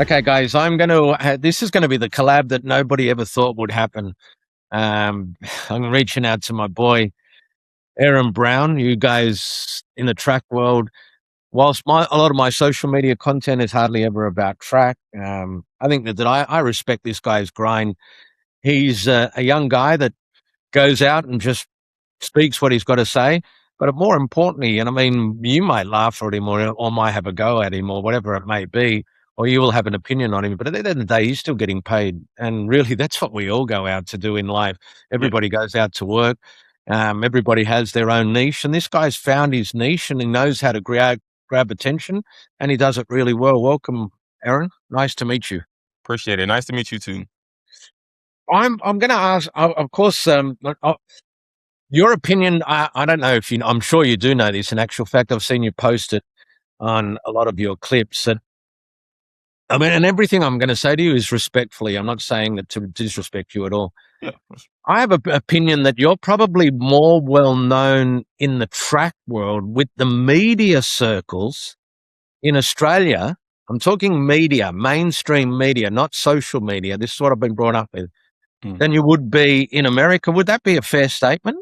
Okay, guys, this is going to be the collab that nobody ever thought would happen. Um, I'm reaching out to my boy, Erin Brown. You guys in the track world, whilst a lot of my social media content is hardly ever about track, I think that I respect this guy's grind. He's a young guy that goes out and just speaks what he's got to say. But more importantly, and I mean, you might laugh at him or might have a go at him or whatever it may be, or you will have an opinion on him. But at the end of the day, he's still getting paid. And really, that's what we all go out to do in life. Yeah. Everybody goes out to work. Everybody has their own niche. And this guy's found his niche and he knows how to grab attention and he does it really well. Welcome, Aaron. Nice to meet you. Appreciate it. Nice to meet you too. I'm going to ask, of course, your opinion. I don't know if I'm sure you do know this. In actual fact, I've seen you post it on a lot of your clips. That I mean, and everything I'm going to say to you is respectfully. I'm not saying that to disrespect you at all. Yeah. I have an opinion that you're probably more well known in the track world with the media circles in Australia. I'm talking media, mainstream media, not social media. This is what I've been brought up with. Than you would be in America. Would that be a fair statement?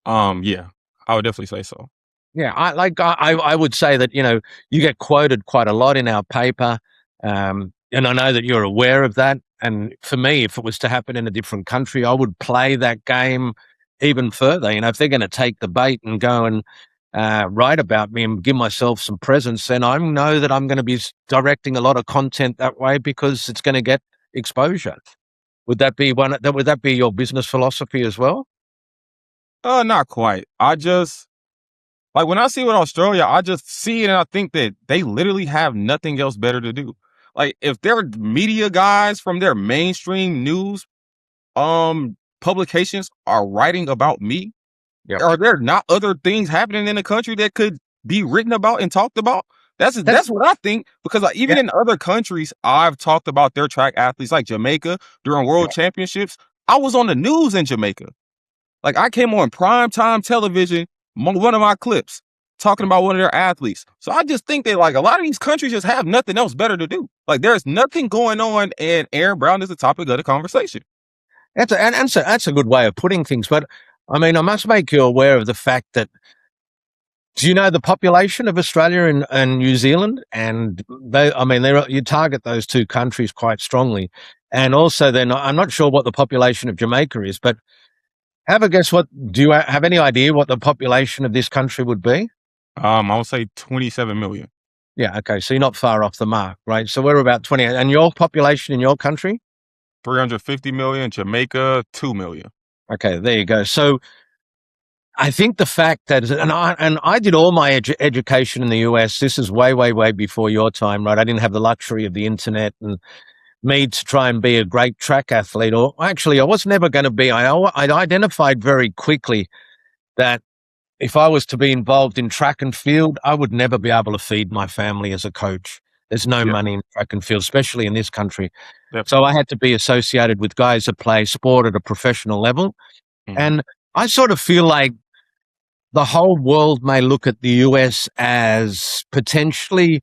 Yeah, I would definitely say so. Yeah, I would say that, you get quoted quite a lot in our paper, and I know that you're aware of that. And for me, if it was to happen in a different country, I would play that game even further. If they're going to take the bait and go and write about me and give myself some presence, then I know that I'm going to be directing a lot of content that way because it's going to get exposure. Would that be would that be your business philosophy as well? Not quite. I just like when I see with Australia, I just see it and I think that they literally have nothing else better to do. Like if their media guys from their mainstream news publications are writing about me, Yep. are there not other things happening in the country that could be written about and talked about? That's what I think, because like, even in other countries, I've talked about their track athletes, like Jamaica during World Championships. I was on the news in Jamaica. Like I came on primetime television, one of my clips, talking about one of their athletes. So I just think that like a lot of these countries just have nothing else better to do. Like there's nothing going on, and Erin Brown is the topic of the conversation. That's a good way of putting things. But I mean, I must make you aware of the fact that, do you know the population of Australia and New Zealand? And you target those two countries quite strongly. And also, I'm not sure what the population of Jamaica is, but have a guess. Do you have any idea what the population of this country would be? I would say 27 million. Yeah. Okay. So you're not far off the mark, right? So we're about 20. And your population in your country? 350 million. Jamaica, 2 million. Okay. There you go. So I think the fact that, and I did all my education in the US. This is way, way, way before your time, right? I didn't have the luxury of the internet and me to try and be a great track athlete. Or actually, I was never going to be. I identified very quickly that if I was to be involved in track and field, I would never be able to feed my family as a coach. There's no money in track and field, especially in this country. Yep. So I had to be associated with guys that play sport at a professional level. Mhm. And I sort of feel like the whole world may look at the US as potentially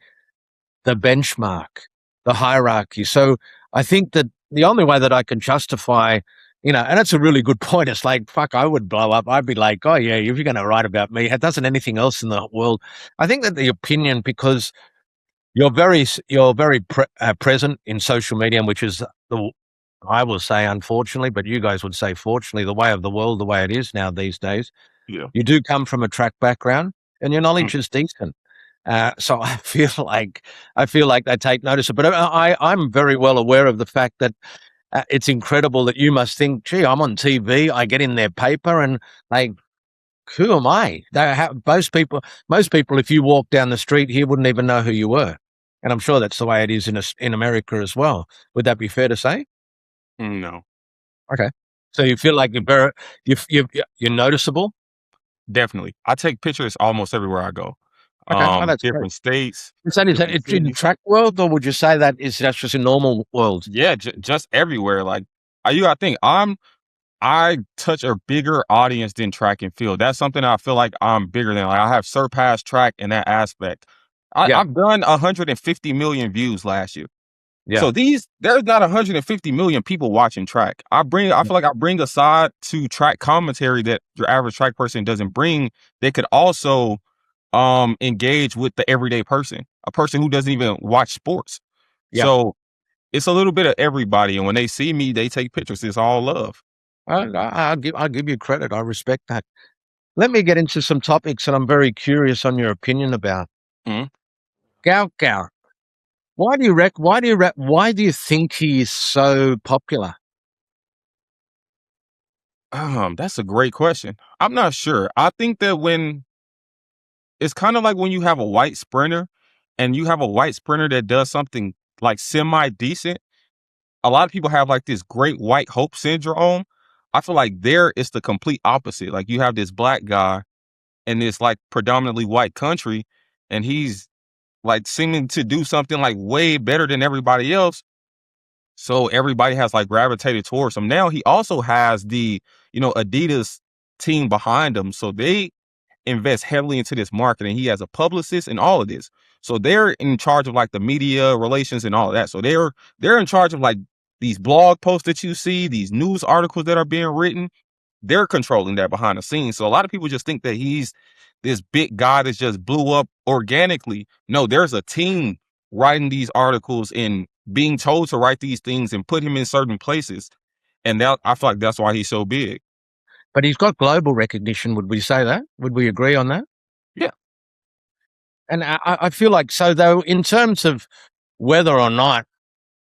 the benchmark, the hierarchy. So I think that the only way that I can justify, and it's a really good point. It's like, fuck, I would blow up. I'd be like, oh yeah, if you're going to write about me, it doesn't anything else in the world. I think that the opinion, because you're very present in social media, which is I will say unfortunately, but you guys would say fortunately, the way of the world, the way it is now these days. Yeah. You do come from a track background and your knowledge is decent. So I feel like they take notice of it. But I'm very well aware of the fact that it's incredible that you must think, gee, I'm on TV, I get in their paper, and like, who am I? Most people, if you walk down the street here, wouldn't even know who you were. And I'm sure that's the way it is in America as well. Would that be fair to say? No. Okay. So you feel like you're noticeable? Definitely. I take pictures almost everywhere I go. Okay. That's different great. states. Is that in the track world, or would you say that's just a normal world? Yeah, just everywhere. Like I think I touch a bigger audience than track and field. That's something I feel like I'm bigger than. Like I have surpassed track in that aspect. Yeah, I've done 150 million views last year. yeah, So there's not 150 million people watching track. I yeah, feel like I bring a side to track commentary that your average track person doesn't bring. They could also engage with the everyday person, a person who doesn't even watch sports. yeah. So it's a little bit of everybody. And when they see me, they take pictures. It's all love. I'll give you credit. I respect that. Let me get into some topics that I'm very curious on your opinion about. Mhm. Gout Gout. Why do you think he is so popular? That's a great question. I'm not sure. I think that when it's kind of like when you have a white sprinter and you have a white sprinter that does something like semi decent, a lot of people have like this great white hope syndrome. I feel like there it's the complete opposite. Like you have this black guy in this like predominantly white country, and he's like seeming to do something like way better than everybody else. So everybody has like gravitated towards him. Now he also has the, Adidas team behind him. So they invest heavily into this marketing. He has a publicist and all of this. So they're in charge of like the media relations and all of that. So they're in charge of like these blog posts that you see, these news articles that are being written. They're controlling that behind the scenes. So a lot of people just think that he's this big guy that just blew up organically. No, there's a team writing these articles and being told to write these things and put him in certain places. And that I feel like that's why he's so big. But he's got global recognition. Would we say that? Would we agree on that? Yeah. And I feel like so, though, in terms of whether or not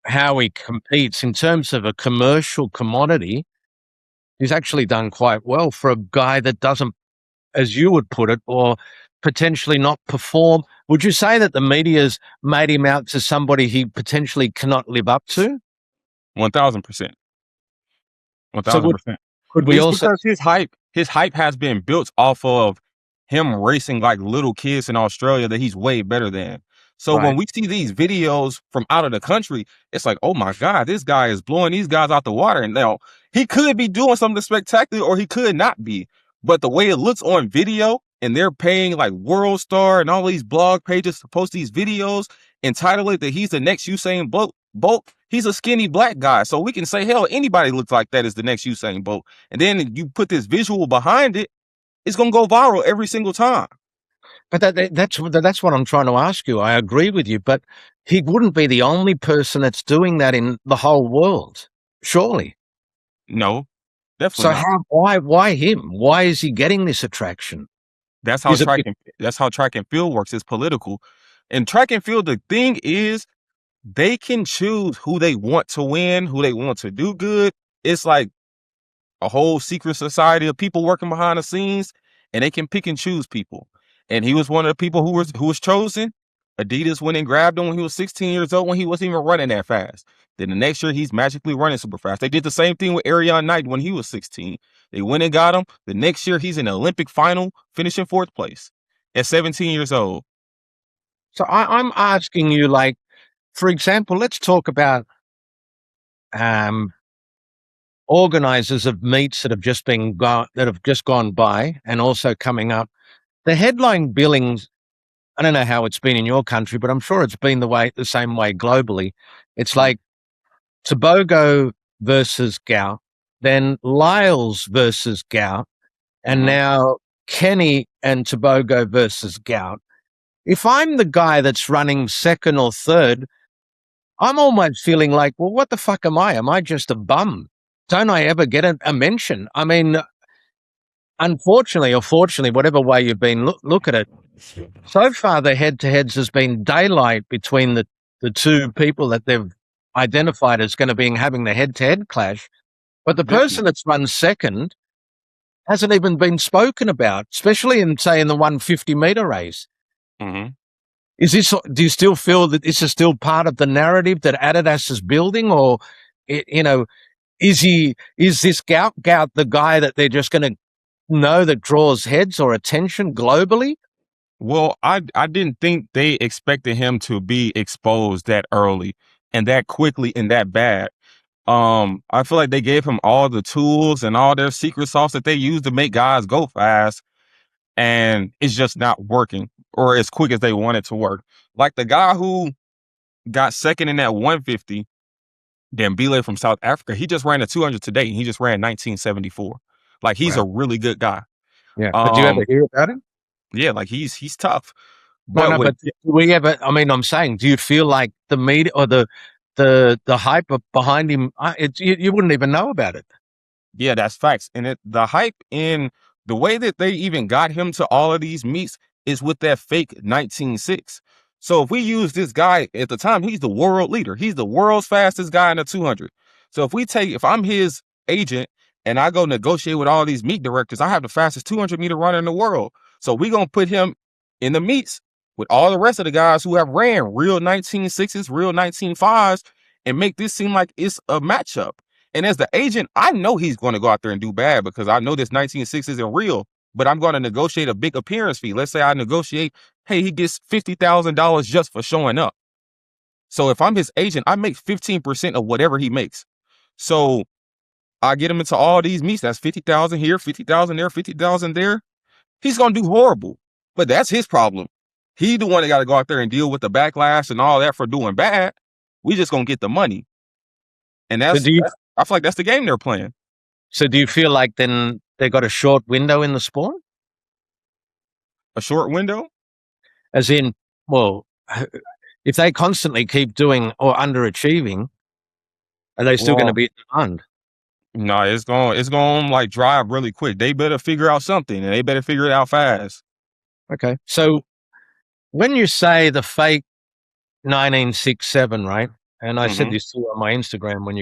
how he competes, in terms of a commercial commodity, he's actually done quite well for a guy that doesn't, as you would put it, or potentially not perform. Would you say that the media's made him out to somebody he potentially cannot live up to? 1000%. One So thousand would percent. could we It's also? because his hype has been built off of him racing like little kids in Australia that he's way better than. So when Right. we see these videos from out of the country, it's like, oh my God, this guy is blowing these guys out the water. And now he could be doing something spectacular or he could not be. But the way it looks on video, and they're paying like World Star and all these blog pages to post these videos, entitle it that he's the next Usain Bolt. He's a skinny black guy. So we can say, hell, anybody looks like that is the next Usain Bolt. And then you put this visual behind it, it's gonna go viral every single time. But that's what I'm trying to ask you. I agree with you, but he wouldn't be the only person that's doing that in the whole world, surely. No, definitely So not. why him? Why is he getting this attraction? That's how Is it track and that's how track and field works. It's political. And track and field, the thing is, they can choose who they want to win, who they want to do good. It's like a whole secret society of people working behind the scenes, and they can pick and choose people. And he was one of the people who was chosen. Adidas went and grabbed him when he was 16 years old when he wasn't even running that fast. Then the next year he's magically running super fast. They did the same thing with Ariane Knight when he was 16. They went and got him. The next year he's in the Olympic final, finishing fourth place at 17 years old. so I'm asking you, like, for example, let's talk about um, organizers of meets that have just gone by and also coming up. The headline billings, I don't know how it's been in your country, but I'm sure it's been the same way globally. It's Mhm. like Tobago versus Gout, then Lyles versus Gout, and Mhm. now Kenny and Tobago versus Gout. If I'm the guy that's running second or third, I'm almost feeling like, well, what the fuck am I? Am I just a bum? Don't I ever get a mention? I mean, unfortunately or fortunately, whatever way you've been look at it, so far the head-to-heads has been daylight between the two people that they've identified as going to be having the head-to-head clash. But the person Definitely. that's run second hasn't even been spoken about, especially in, say, in the 150-meter race. Mhm. Do you still feel that this is still part of the narrative that Adidas is building, or you know, is this Gout the guy that they're just going to know that draws heads or attention globally? Well, I didn't think they expected him to be exposed that early and that quickly and that bad. I feel like they gave him all the tools and all their secret sauce that they use to make guys go fast, and it's just not working. or as quick as they want it to work. Like the guy who got second in that 150, Dembele from South Africa, he just ran a 200 today, and he just ran 1974. Like, he's a Wow. really good guy. Yeah. But do you ever hear about him? Yeah, like he's tough. No, But no, with but do we ever, I mean, I'm saying, do you feel like the media or the hype behind him, you wouldn't even know about it? Yeah, that's facts. And the hype in the way that they even got him to all of these meets is with that fake 19.6. So if we use this guy at the time, he's the world leader. He's the world's fastest guy in the 200. So if I'm his agent and I go negotiate with all these meet directors, I have the fastest 200-meter runner in the world. So we gonna put him in the meets with all the rest of the guys who have ran real 19.6s, real 19.5s, and make this seem like it's a matchup. And as the agent, I know he's going to go out there and do bad because I know this 19.6 isn't real, but I'm going to negotiate a big appearance fee. Let's say I negotiate, hey, he gets $50,000 just for showing up. So if I'm his agent, I make 15% of whatever he makes. So I get him into all these meets. That's 50,000 here, 50,000 there, 50,000 there. He's going to do horrible, but that's his problem. He the one that got to go out there and deal with the backlash and all that for doing bad. We just going to get the money. And So do you, I feel like that's the game they're playing. so do you feel like then they got a short window in the sport? A short window? As in, well, if they constantly keep doing or underachieving, are they still going to Well, be behind? no, it's going like drive really quick. They better figure out something, and they better figure it out fast. Okay. So when you say the fake 1967, right? And I said Hmm. this too on my Instagram when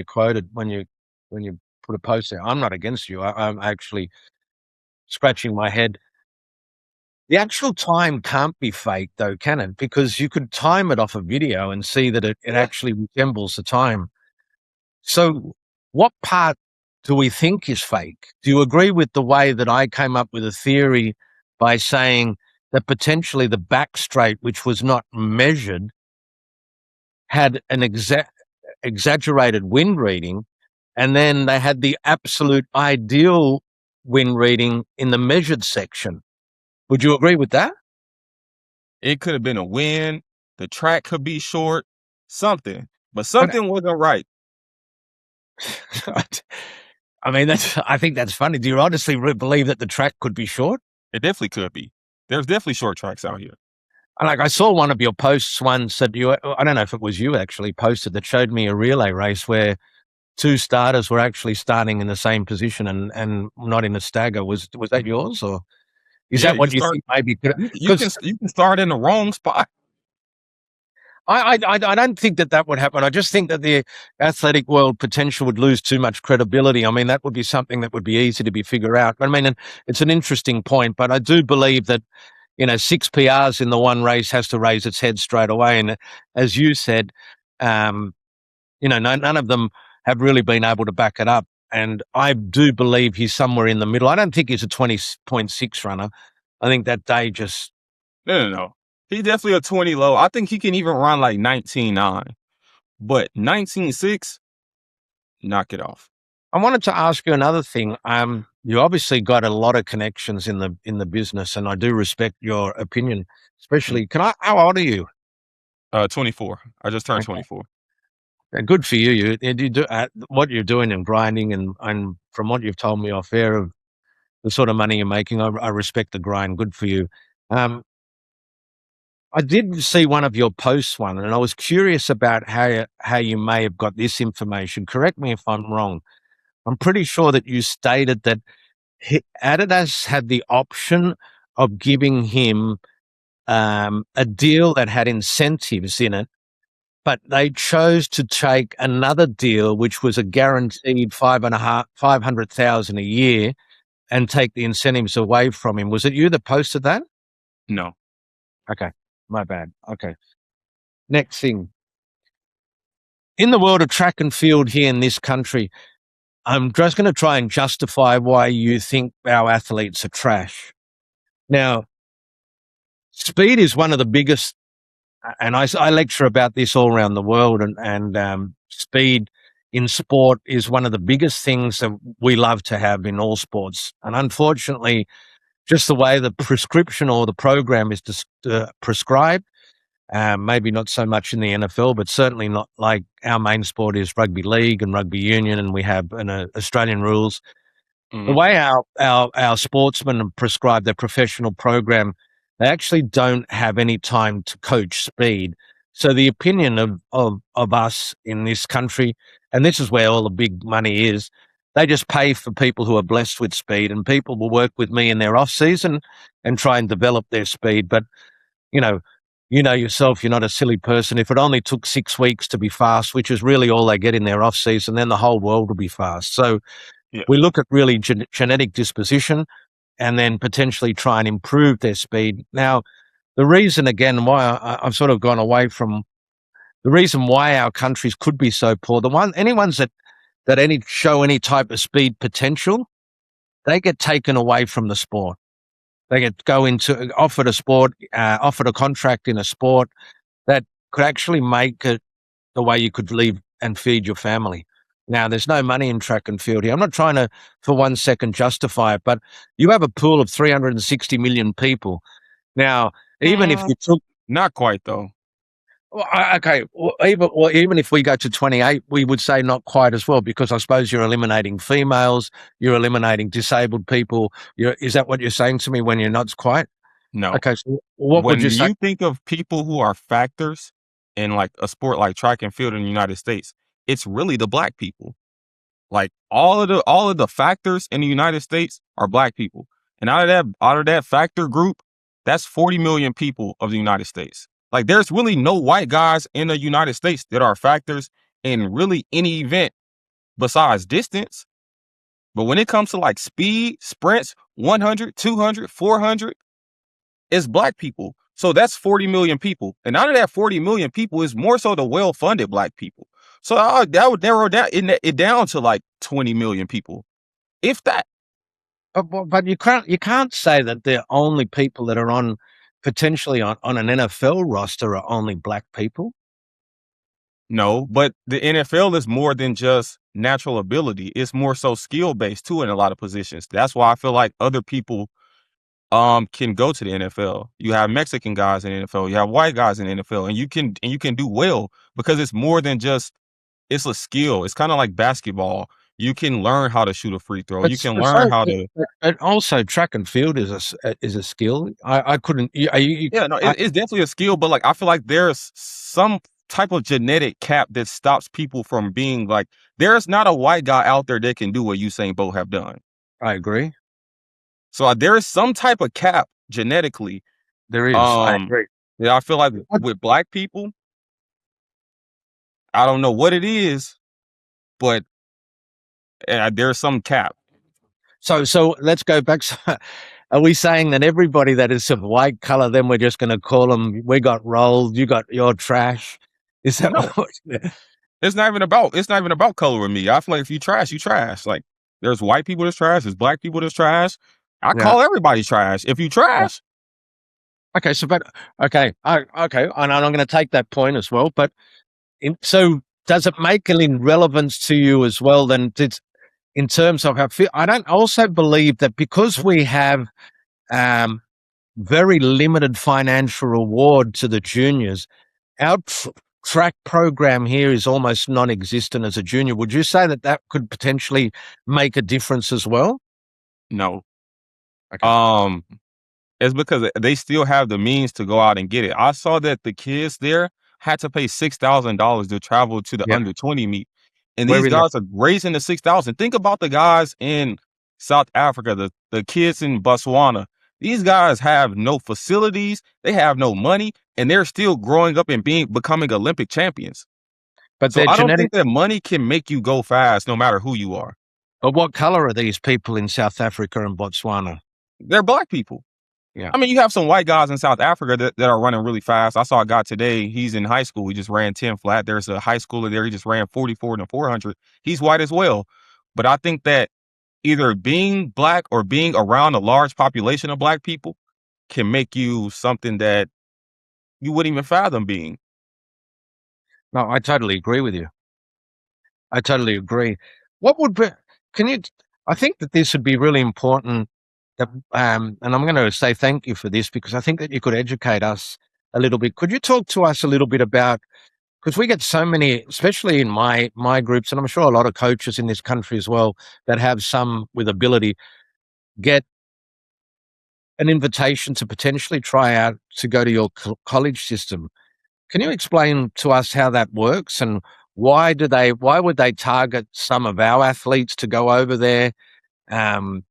you put a post there. I'm not against you. I'm actually scratching my head. The actual time can't be fake, though, can it? Because you could time it off a video and see that it Yeah. actually resembles the time. So, what part do we think is fake? Do you agree with the way that I came up with a theory by saying that potentially the back straight, which was not measured, had an exaggerated wind reading, and then they had the absolute ideal wind reading in the measured section? Would you agree with that? It could have been a win. The track could be short. Something, but But something wasn't right. I mean, I think that's funny. Do you honestly believe that the track could be short? It definitely could be. There's definitely short tracks out here. Like, I saw one of your posts once that I don't know if it was you actually posted, that showed me a relay race where two starters were actually starting in the same position and not in a stagger. Was that yours, or is Yeah, that what you think maybe? Because you can start in the wrong spot. I don't think that would happen. I just think that the athletic world potential would lose too much credibility. I mean, that would be something that would be easy to be figured out. I mean, it's an interesting point, but I do believe that, 6 PRs in the one race has to raise its head straight away. And as you said, um, none of them have really been able to back it up. And I do believe he's somewhere in the middle. I don't think he's a 20.6 runner. I think that day just, No, no, no. He's definitely a 20 low. I think he can even run like 19.9, but 19.6, knock it off. I wanted to ask you another thing. You obviously got a lot of connections in the business, and I do respect your opinion. Especially, how old are you? 24. I just turned Okay. 24. Good for you. You do what you're doing and grinding, and from what you've told me off air of the sort of money you're making, I respect the grind. Good for you. Um, I did see one of your posts and I was curious about how you may have got this information. Correct me if I'm wrong. I'm pretty sure that you stated that Adidas had the option of giving him a deal that had incentives in it, but they chose to take another deal, which was a guaranteed 500,000 a year, and take the incentives away from him. Was it you that posted that? No. Okay, my bad. Okay, next thing. In the world of track and field here in this country, I'm just going to try and justify why you think our athletes are trash. Now, speed is one of the biggest, and I lecture about this all around the world, and speed in sport is one of the biggest things that we love to have in all sports. And unfortunately, just the way the prescription or the program is prescribed. Maybe not so much in the NFL, but certainly not like our main sport is rugby league and rugby union, and we have Australian rules. The Mhm. way our sportsmen prescribe their professional program, they actually don't have any time to coach speed. So the opinion of us in this country, and this is where all the big money is, they just pay for people who are blessed with speed, and people will work with me in their off season and try and develop their speed. But you know, you know yourself, you're not a silly person. If it only took 6 weeks to be fast, which is really all they get in their off season, then the whole world will be fast. So Yeah. we look at really genetic disposition and then potentially try and improve their speed. Now, the reason again why I've sort of gone away from the reason why our countries could be so poor, any ones that any show any type of speed potential, they get taken away from the sport. They get offered a sport, offered a contract in a sport that could actually make it the way you could live and feed your family. Now, there's no money in track and field here. I'm not trying to, for 1 second, justify it, but you have a pool of 360 million people. Now, even if you took, Not quite though. okay, even if we go to 28, we would say not quite as well, because I suppose you're eliminating females, you're eliminating disabled people. Is that what you're saying to me when you're not quite? No. Okay, so what would you When say? you think of people who are factors in like a sport like track and field in the United States, it's really the black people. Like all of the factors in the United States are black people. And out of that factor group, that's 40 million people of the United States. Like there's really no white guys in the United States that are factors in really any event besides distance. But when it comes to like speed, sprints, 100, 200, 400, it's black people. So that's 40 million people. And out of that 40 million people is more so the well-funded black people. So that would narrow it down to like 20 million people, if that. But you can't say that the only people that are potentially on an NFL roster are only black people. No, but the NFL is more than just natural ability. It's more so skill based too in a lot of positions. That's why I feel like other people can go to the NFL. You have Mexican guys in the NFL, you have white guys in the NFL, and you can do well because it's more than just it's a skill. It's kind of like basketball. You can learn how to shoot a free throw. You can learn how to And also track and field is a skill. I couldn't. Yeah, no, it's definitely a skill, but like I feel like there's some type of genetic cap that stops people from being like there's not a white guy out there that can do what Usain Bolt have done. I agree. So there is some type of cap genetically There is. I um agree. that I feel like What- with black people, I don't know what it is, but there's some cap. So let's go back. Are we saying that everybody that is of white color, then we're just going to call them? We got rolled. You're trash. Is that No, what? it's not even about color with me. I feel like if you trash, you trash. Like there's white people that's trash, there's black people that's trash. I Yeah. call everybody trash. If you trash, Okay. Okay. And I'm going to take that point as well. But so does it make an relevance to you as well? Then in terms of how I don't also believe that because we have um, very limited financial reward to the juniors, our track program here is almost non-existent as a junior. Would you say that could potentially make a difference as well? no. Okay. Um, it's because they still have the means to go out and get it. I saw that the kids there had to pay $6,000 to travel to the Yeah. under 20 meet. And Where these we live. guys are raising the 6,000. Think about the guys in South Africa, the kids in Botswana. These guys have no facilities, they have no money, and they're still growing up and becoming Olympic champions. But So they're I don't genetic. think that money can make you go fast no matter who you are. But what color are these people in South Africa and Botswana? They're black people. Yeah. I mean, you have some white guys in South Africa that are running really fast. I saw a guy today. He's in high school. He just ran 10 flat. There's a high schooler there. He just ran 44 and a 400. He's white as well. But I think that either being black or being around a large population of black people can make you something that you wouldn't even fathom being. No, I totally agree with you. I totally agree. What would be, can you, I think that this would be really important And I'm going to say thank you for this because I think that you could educate us a little bit. Could you talk to us a little bit about, because we get so many, especially in my groups, and I'm sure a lot of coaches in this country as well that have some with ability get an invitation to potentially try out to go to your college system. Can you explain to us how that works and why would they target some of our athletes to go over there? Um,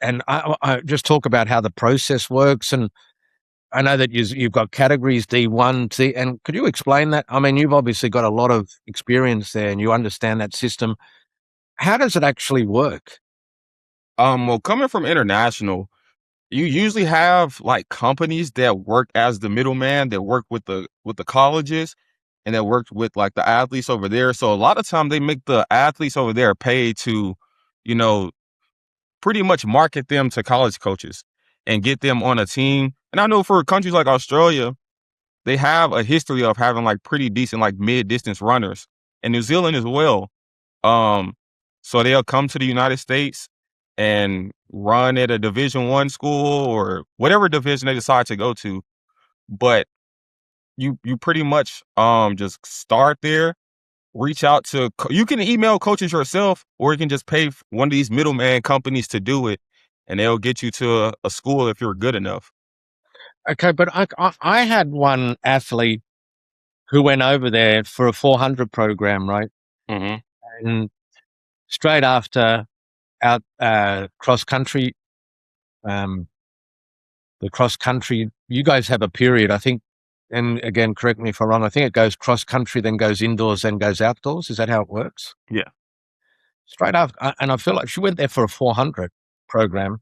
and I just talk about how the process works. And I know that you've got categories D1, T, and could you explain that? I mean, you've obviously got a lot of experience there and you understand that system. How does it actually work? Well, coming from international, you usually have like companies that work as the middleman, that work with the colleges, and that work with like the athletes over there. So a lot of time they make the athletes over there pay to, you know, pretty much market them to college coaches and get them on a team. And I know for countries like Australia, they have a history of having like pretty decent like mid distance runners, and New Zealand as well. Um, so they'll come to the United States and run at a Division 1 school or whatever division they decide to go to. But you pretty much just start there, reach out to you can email coaches yourself, or you can just pay one of these middleman companies to do it, and they'll get you to a school if you're good enough. Okay, but I had one athlete who went over there for a 400 program, right? Hmm. And straight after out cross country, um, the cross country, you guys have a period, I think, and again, correct me if I'm wrong, I think it goes cross country, then goes indoors, then goes outdoors. Is that how it works? Yeah. Straight after, and I feel like she went there for a 400 program,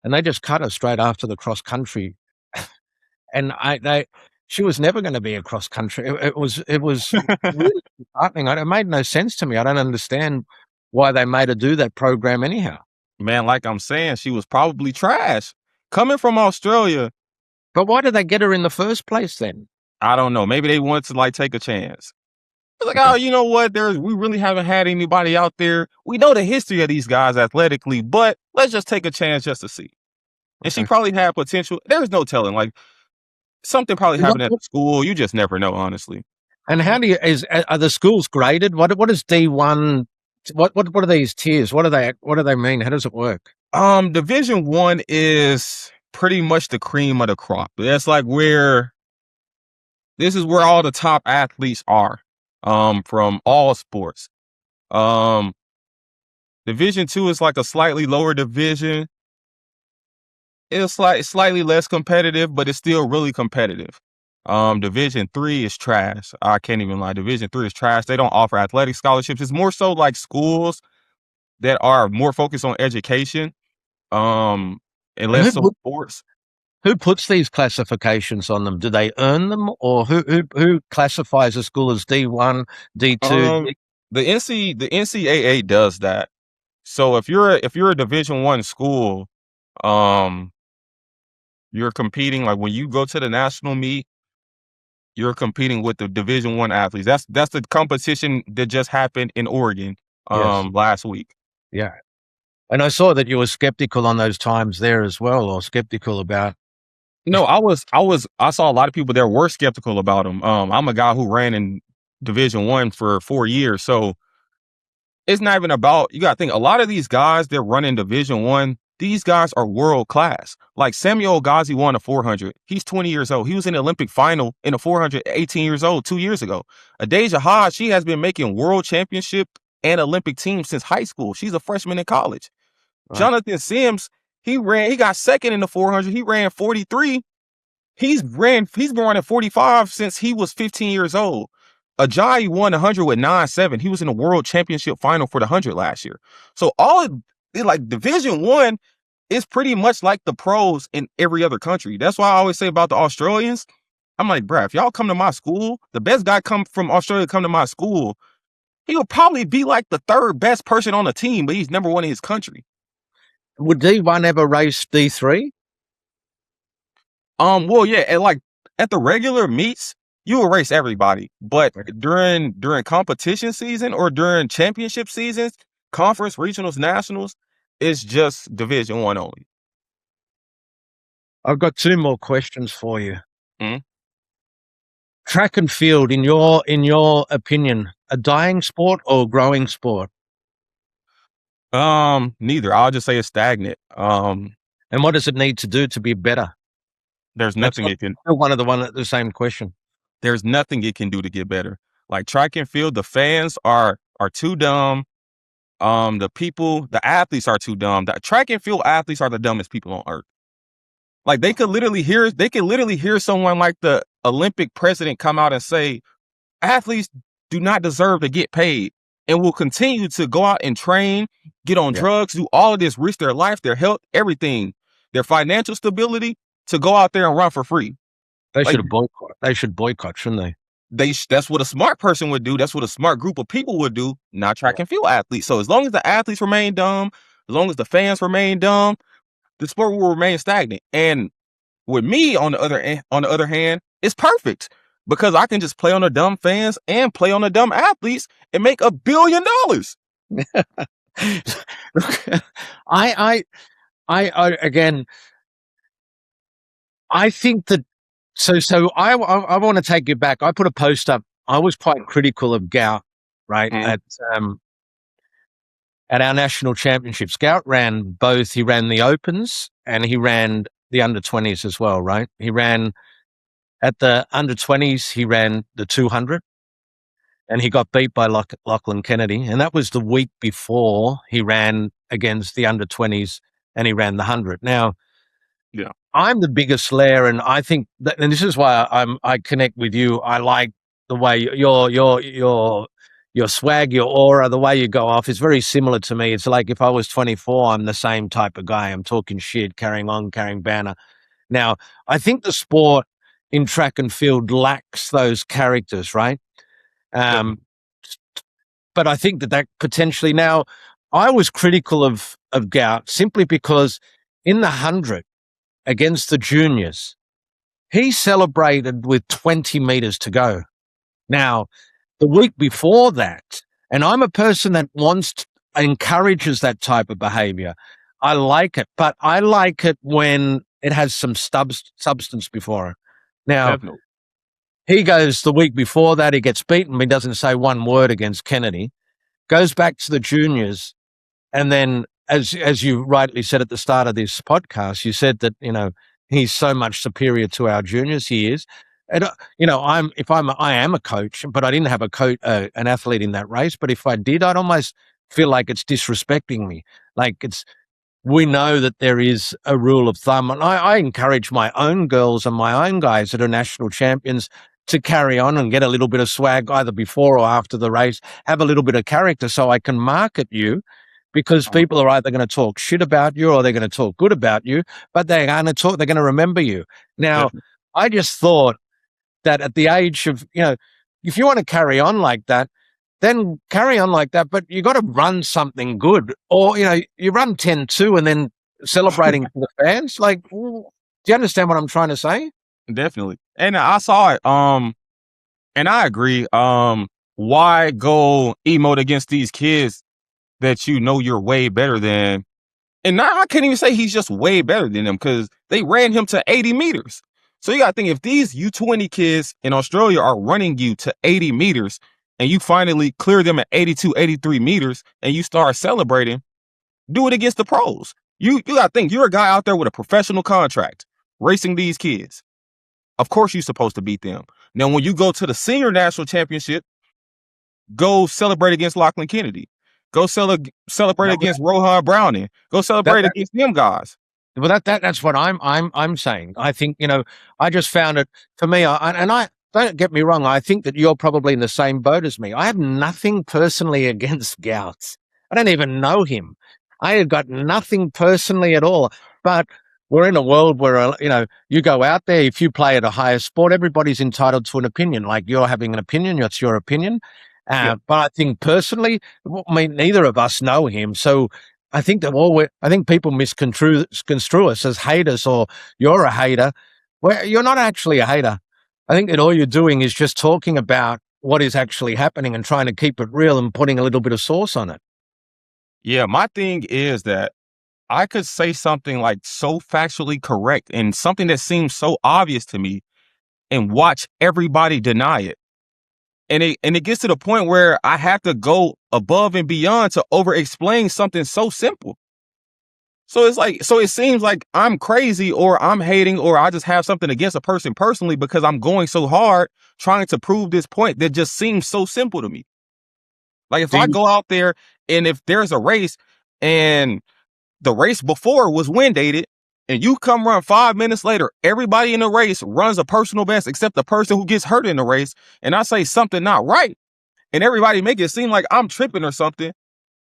and they just cut her straight after the cross country. And she was never going to be a cross country. It was really disheartening. It made no sense to me. I don't understand why they made her do that program anyhow. Man, like I'm saying, she was probably trash. Coming from Australia, But why did they get her in the first place then? I don't know. Maybe they wanted to like take a chance. It's like, Okay, oh, you know what? We really haven't had anybody out there. We know the history of these guys athletically, but let's just take a chance just to see. And she okay. probably had potential. There's no telling. Like something probably What, happened at what, the school. You just never know, honestly. and how do you are the schools graded? What is D1? What are these tiers? What do they mean? How does it work? Division 1 is pretty much the cream of the crop. That's like where this is where all the top athletes are. From all sports. Um, Division 2 is like a slightly lower division. It's like slightly less competitive, but it's still really competitive. Division 3 is trash. I can't even lie. Division 3 is trash. They don't offer athletic scholarships. It's more so like schools that are more focused on education, and And less so sports. who puts these classifications on them? Do they earn them, or who classifies a school as D1, D2? Um, the NCAA does that. So if you're a Division 1 school, um, you're competing like when you go to the national meet, you're competing with the Division 1 athletes. That's the competition that just happened in Oregon Yes, last week. yeah. And I saw that you were skeptical on those times there as well, or skeptical about. No, I saw a lot of people that were skeptical about him. I'm a guy who ran in Division 1 for 4 years, so it's not even about, you got to think, a lot of these guys that run in Division 1, these guys are world class. Like Samuel Ghazi won a 400. He's 20 years old. He was in the Olympic final in a 400, 18 years old, 2 years ago. Adeja Hodge, she has been making world championship and Olympic teams since high school. She's a freshman in college. Right. Jonathan Sims, he got second in the 400. He ran 43. He's been running 45 since he was 15 years old. Ajayi won 100 with 9.7. He was in the world championship final for the 100 last year. So like Division 1 is pretty much like the pros in every other country. That's why I always say about the Australians. I'm like, bruh, if y'all come to my school, the best guy come from Australia come to my school, he'll probably be like the third best person on the team, but he's number 1 in his country. Would D1 ever race D3? Well, yeah, and like at the regular meets, you erase everybody. But during competition season or during championship seasons, conference, regionals, nationals, it's just Division 1 only. I've got two more questions for you. Mhm. Track and field, in your opinion, a dying sport or growing sport? Neither. I'll just say it's stagnant. And what does it need to do to be better? There's That's nothing what it can still the same question. there's nothing it can do to get better. Like track and field, the fans are too dumb. The athletes are too dumb. The track and field athletes are the dumbest people on earth. Like they could literally hear someone like the Olympic president come out and say, athletes do not deserve to get paid and will continue to go out and train, get on Yeah. drugs, do all of this, risk their life, their health, everything, their financial stability to go out there and run for free. They Like should boycott, shouldn't they? that's what a smart person would do. That's what a smart group of people would do, not track and field athletes. So as long as the athletes remain dumb, as long as the fans remain dumb, the sport will remain stagnant. And with me on the other hand, it's perfect because I can just play on the dumb fans and play on the dumb athletes and make $1 billion. Look, again, I think that I want to take you back. I put a post up. I was quite critical of Gout, right? At our national championships. Gout ran both. He ran the Opens and he ran the under-20s as well, right? He ran at the under-20s, he ran the 200 and he got beat by Lachlan Kennedy. And that was the week before he ran against the under-20s and he ran the 100. Now, Yeah, I'm the biggest slayer, and I think that, and this is why I connect with you. I like the way your swag, your aura, the way you go off is very similar to me. It's like if I was 24, I'm the same type of guy. I'm talking shit, carrying on, carrying banner. Now, I think the sport in track and field lacks those characters, right? definitely. But I think that potentially now, I was critical of Gout simply because in the 100 against the juniors, he celebrated with 20 meters to go. Now, the week before that, and I'm a person that encourages that type of behavior. I like it, but I like it when it has some substance before it. Now, Definitely. he goes the week before that, he gets beaten. He doesn't say one word against Kennedy, goes back to the juniors. And then, as you rightly said at the start of this podcast, you said that, he's so much superior to our juniors. He is. And, I am a coach, but I didn't have an athlete in that race. But if I did, I'd almost feel like it's disrespecting me. Like we know that there is a rule of thumb. And I encourage my own girls and my own guys that are national champions to carry on and get a little bit of swag either before or after the race, have a little bit of character so I can market you, because people are either going to talk shit about you or they're going to talk good about you, but they're going to remember you. Now, Definitely. I just thought that at the age of, if you want to carry on like that, then carry on like that, but you got to run something good, or, you run 10-2 and then celebrating for the fans. Like, do you understand what I'm trying to say? Definitely. And I saw it. And I agree. Why go emote against these kids that you know you're way better than? And now I can't even say he's just way better than them because they ran him to 80 meters. So you got to think, if these U20 kids in Australia are running you to 80 meters and you finally clear them at 82, 83 meters and you start celebrating, do it against the pros. You got to think, you're a guy out there with a professional contract racing these kids. Of course you're supposed to beat them. Now, when you go to the senior national championship, go celebrate against Lachlan Kennedy. Go celebrate against Rohan Browning. Go celebrate against them guys. Well, that's what I'm saying. I think, I just found it for me. I don't get me wrong. I think that you're probably in the same boat as me. I have nothing personally against Gouts. I don't even know him. I have got nothing personally at all. But we're in a world where, you go out there, if you play at a higher sport, everybody's entitled to an opinion. Like, you're having an opinion, that's your opinion. But I think personally, neither of us know him. So I think that I think people misconstrue us as haters, or you're a hater. Well, you're not actually a hater. I think that all you're doing is just talking about what is actually happening and trying to keep it real and putting a little bit of sauce on it. Yeah, my thing is that I could say something like so factually correct and something that seems so obvious to me and watch everybody deny it. And it gets to the point where I have to go above and beyond to over explain something so simple. So it's like, so it seems like I'm crazy or I'm hating or I just have something against a person personally because I'm going so hard trying to prove this point that just seems so simple to me. Like if Do I you go out there and if there's a race and the race before was wind dated and you come run 5 minutes later, everybody in the race runs a personal best except the person who gets hurt in the race. And I say something not right and everybody make it seem like I'm tripping or something.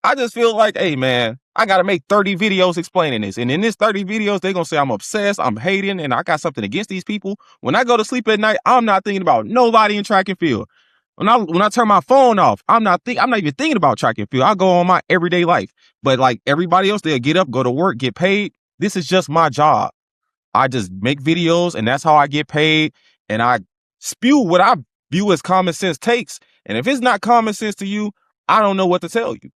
I just feel like, hey man, I gotta make 30 videos explaining this. And in this 30 videos, they're gonna say I'm obsessed, I'm hating, and I got something against these people. When I go to sleep at night, I'm not thinking about nobody in track and field. When I turn my phone off, I'm not even thinking about track and field. I go on my everyday life. But like everybody else, they'll get up, go to work, get paid. This is just my job. I just make videos and that's how I get paid. And I spew what I view as common sense takes. And if it's not common sense to you, I don't know what to tell you.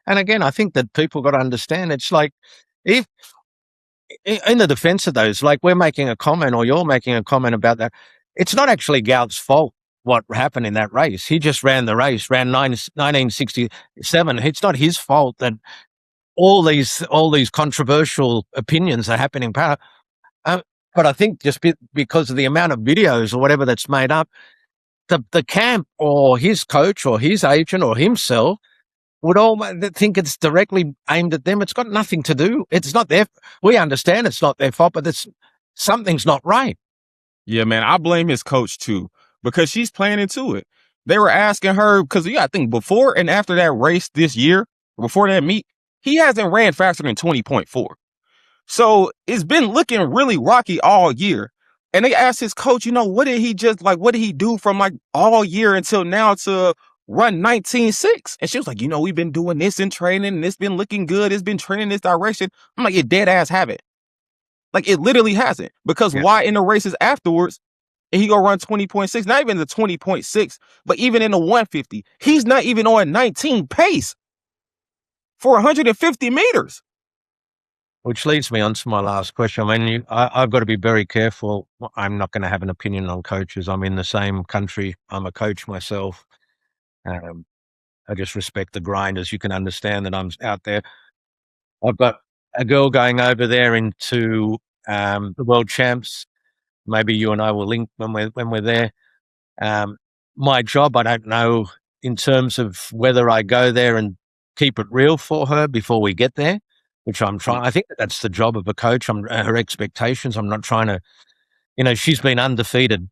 and again, I think that people got to understand it's like if in the defense of those, like we're making a comment or you're making a comment about that, it's not actually Gout's fault what happened in that race. He just ran the race, ran 1967. It's not his fault that all these controversial opinions are happening. But I think just because of the amount of videos or whatever that's made up, the camp or his coach or his agent or himself would all think it's directly aimed at them. It's got nothing to do. It's not their. We understand it's not their fault, but something's not right. Yeah, man, I blame his coach too because she's playing into it. They were asking her because I think before and after that race this year, before that meet, he hasn't ran faster than 20.4. So it's been looking really rocky all year. And they asked his coach, what did he do from like all year until now to run 19.6? And she was like, we've been doing this in training and it's been looking good. It's been trending this direction. I'm like, you dead ass have it. Like it literally hasn't. Because Yeah. why in the races afterwards, and he gonna run 20.6, not even the 20.6, but even in the 150, he's not even on 19 pace for 150 meters. Which leads me on to my last question. I mean, I've got to be very careful. I'm not going to have an opinion on coaches. I'm in the same country. I'm a coach myself. Um, I just respect the grind, as you can understand that I'm out there. I've got a girl going over there into the world champs. Maybe you and I will link when we're there. Um, my job, I don't know in terms of whether I go there and keep it real for her before we get there, which I'm trying. I think that's the job of a coach. Her expectations. I'm not trying to. She's been undefeated,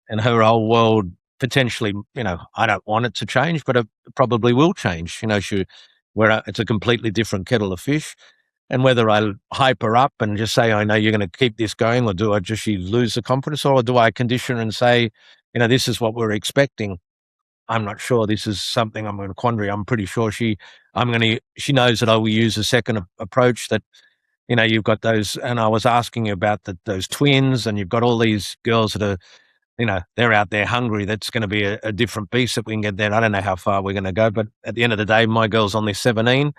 and her whole world potentially. I don't want it to change, but it probably will change. It's a completely different kettle of fish. And whether I hype her up and just say, I know you're going to keep this going, or do I just she lose the confidence, or do I condition her and say, this is what we're expecting? I'm not sure. This is something I'm in a quandary. I'm pretty sure she knows that I will use a second approach that, you've got those, and I was asking you about those twins, and you've got all these girls that are, they're out there hungry. That's going to be a different beast that we can get there. I don't know how far we're going to go, but at the end of the day, my girl's only 17.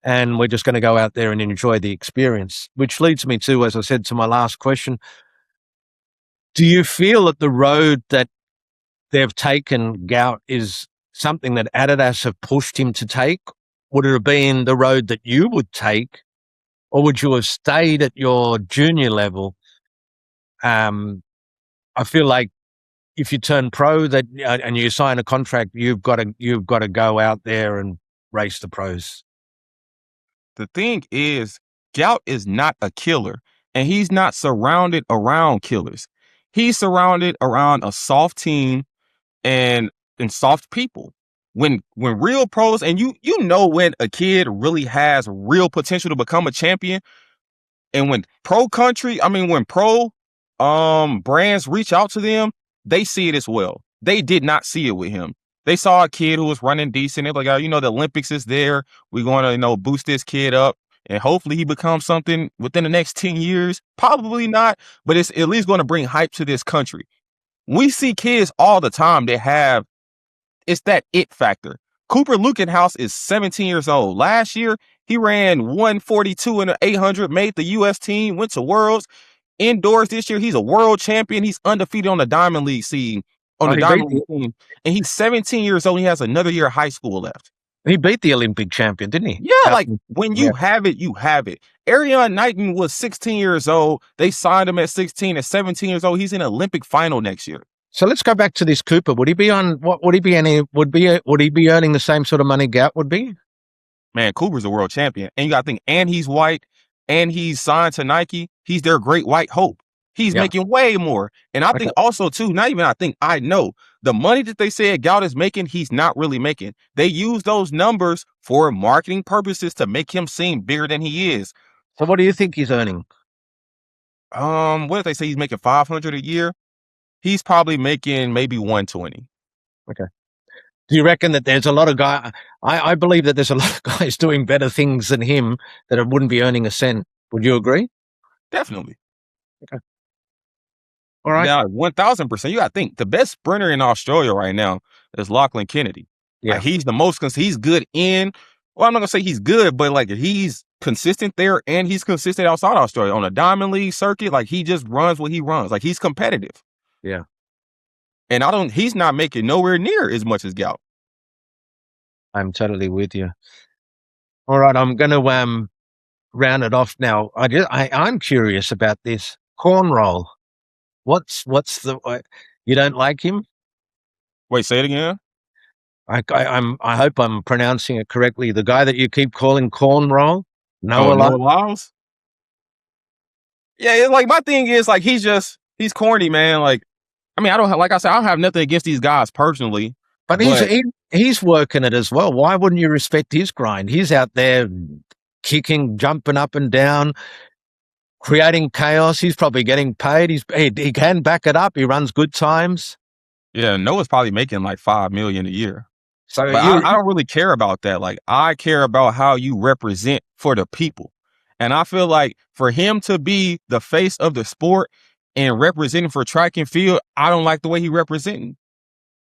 And we're just going to go out there and enjoy the experience, which leads me to, as I said, to my last question. Do you feel that the road that they've taken, Gout, is something that Adidas have pushed him to take? Would it have been the road that you would take, or would you have stayed at your junior level? I feel like if you turn pro and you sign a contract, you've got to go out there and race the pros. The thing is, Gout is not a killer, and he's not surrounded around killers. He's surrounded around a soft team and soft people. When real pros, and you know when a kid really has real potential to become a champion, and when when pro brands reach out to them, they see it as well. They did not see it with him. They saw a kid who was running decent. They're like, oh, the Olympics is there. We're going to, boost this kid up. And hopefully he becomes something within the next 10 years. Probably not, but it's at least going to bring hype to this country. We see kids all the time that it's that it factor. Cooper Lukenhouse is 17 years old. Last year, he ran 142 in the 800, made the U.S. team, went to Worlds. Indoors this year, he's a world champion. He's undefeated on the Diamond League scene, on Oh, the Diamond League team. And he's 17 years old. He has another year of high school left. he beat the Olympic champion, didn't he? Yeah, like when you have it, you have it. Ariane Knighton was 16 years old. They signed him at 16. At 17 years old, he's in an Olympic final next year. So let's go back to this Cooper. Would he be on? What would he be? Would he be earning the same sort of money Gout would be? Man, Cooper's a world champion, and you got to think, and he's white, and he's signed to Nike. He's their great white hope. He's making way more. And I think also, too, not even I think, I know, the money that they said Gout is making, he's not really making. They use those numbers for marketing purposes to make him seem bigger than he is. So what do you think he's earning? What if they say he's making $500 a year? He's probably making maybe $120. Okay. Do you reckon that there's a lot of guys? I believe that there's a lot of guys doing better things than him that wouldn't be earning a cent. Would you agree? Definitely. Okay. All right. Now, 1,000%. You got to think the best sprinter in Australia right now is Lachlan Kennedy. Yeah. Like, he's the most, he's good in, well, I'm not going to say he's good, but like he's consistent there and he's consistent outside Australia. On a Diamond League circuit, like he just runs what he runs. Like he's competitive. Yeah. And he's not making nowhere near as much as Gout. I'm totally with you. All right. I'm going to round it off now. I'm curious about this cornroll. What's the, you don't like him? Wait, say it again. I hope I'm pronouncing it correctly. The guy that you keep calling cornroll, Noah Lyles. Yeah, like my thing is like he's corny, man. Like, I mean, I don't have nothing against these guys personally, but he's working it as well. Why wouldn't you respect his grind? He's out there kicking, jumping up and down, creating chaos. He's probably getting paid. He can back it up. He runs good times. Yeah, Noah's probably making like $5 million a year. So I don't really care about that. Like, I care about how you represent for the people. And I feel like for him to be the face of the sport and representing for track and field, I don't like the way he representing.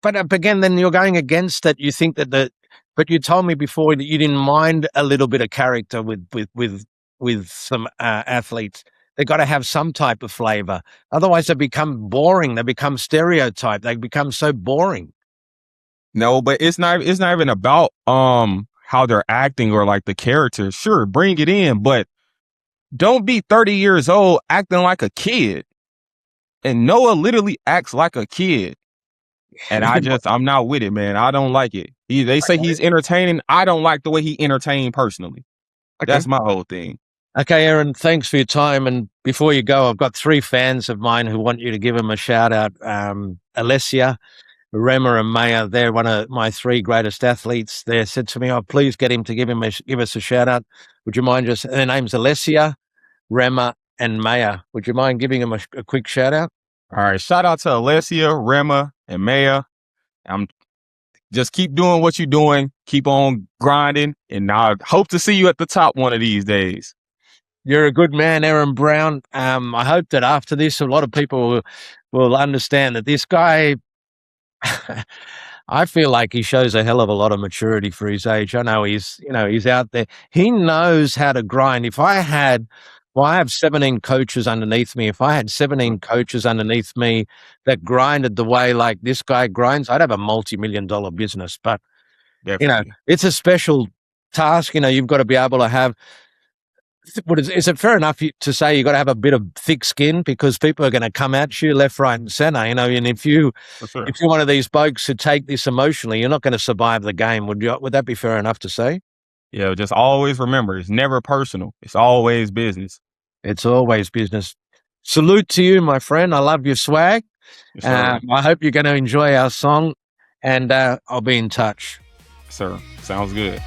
But again, then you're going against that. You think that but you told me before that you didn't mind a little bit of character with some athletes. They got to have some type of flavor. Otherwise, they become boring. They become stereotyped. They become so boring. No, but it's not even about how they're acting or like the character. Sure, bring it in, but don't be 30 years old acting like a kid. And Noah literally acts like a kid. And I'm not with it, man. I don't like it. They say he's entertaining. I don't like the way he entertained personally. Okay. That's my whole thing. Okay, Erin, thanks for your time. And before you go, I've got 3 fans of mine who want you to give them a shout out. Alessia, Rema, and Maya. They're one of my 3 greatest athletes. They said to me, "Oh, please get him to give us a shout out. Would you mind their name's Alessia, Rema, and Maya. Would you mind giving them a quick shout out?" All right. Shout out to Alessia, Rema, and Maya. Just keep doing what you're doing. Keep on grinding. And I hope to see you at the top one of these days. You're a good man, Erin Brown. I hope that after this, a lot of people will understand that this guy, I feel like he shows a hell of a lot of maturity for his age. I know he's out there. He knows how to grind. I have 17 coaches underneath me. If I had 17 coaches underneath me that grinded the way like this guy grinds, I'd have a multi-million-dollar business. But, definitely. It's a special task. You've got to be able to have, is it fair enough to say you've got to have a bit of thick skin because people are going to come at you left, right, and center, and if you're one of these blokes who take this emotionally, you're not going to survive the game. Would that be fair enough to say? Yeah, just always remember, it's never personal. It's always business. It's always business. Salute to you, my friend. I love your swag. Yes, I hope you're going to enjoy our song, and I'll be in touch. Sir, sounds good.